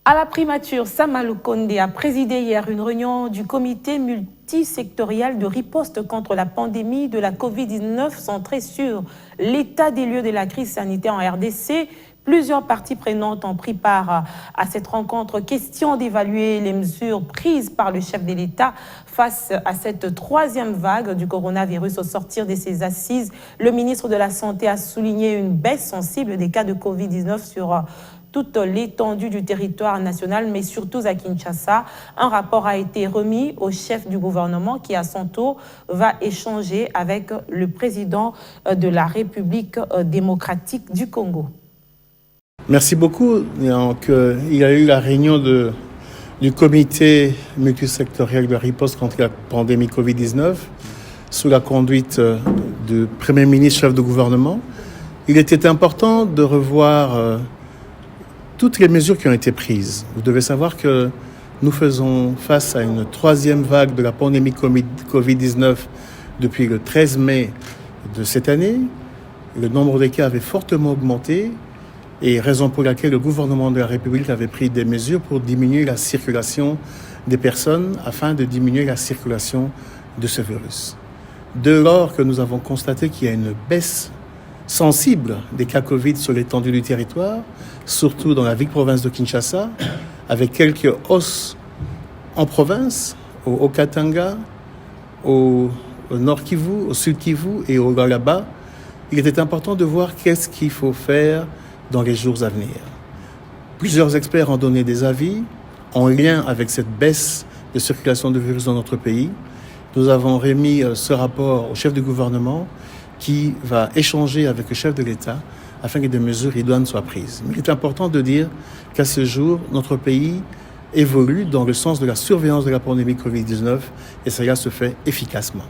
À la primature, Samalou Kondé a présidé hier une réunion du comité multisectoriel de riposte contre la pandémie de la Covid-19 centrée sur l'état des lieux de la crise sanitaire en RDC. Plusieurs parties prenantes ont pris part à cette rencontre. Question d'évaluer les mesures prises par le chef de l'État face à cette troisième vague du coronavirus. Au sortir de ces assises, le ministre de la Santé a souligné une baisse sensible des cas de Covid-19 sur toute l'étendue du territoire national, mais surtout à Kinshasa. Un rapport a été remis au chef du gouvernement qui, à son tour, va échanger avec le président de la République démocratique du Congo. Merci beaucoup. Donc, il y a eu la réunion du comité multisectoriel de riposte contre la pandémie Covid-19 sous la conduite du Premier ministre, chef de gouvernement. Il était important de revoir toutes les mesures qui ont été prises. Vous devez savoir que nous faisons face à une troisième vague de la pandémie Covid-19 depuis le 13 mai de cette année. Le nombre des cas avait fortement augmenté et raison pour laquelle le gouvernement de la République avait pris des mesures pour diminuer la circulation des personnes afin de diminuer la circulation de ce virus. Dès lors que nous avons constaté qu'il y a une baisse sensible des cas Covid sur l'étendue du territoire, surtout dans la ville-province de Kinshasa, avec quelques hausses en province, au Katanga, au Nord Kivu, au Sud Kivu et au Galaba, il était important de voir qu'est-ce qu'il faut faire dans les jours à venir. Plusieurs experts ont donné des avis en lien avec cette baisse de circulation de virus dans notre pays. Nous avons remis ce rapport au chef du gouvernement qui va échanger avec le chef de l'État afin que des mesures idoines soient prises. Mais il est important de dire qu'à ce jour, notre pays évolue dans le sens de la surveillance de la pandémie Covid-19 et cela se fait efficacement.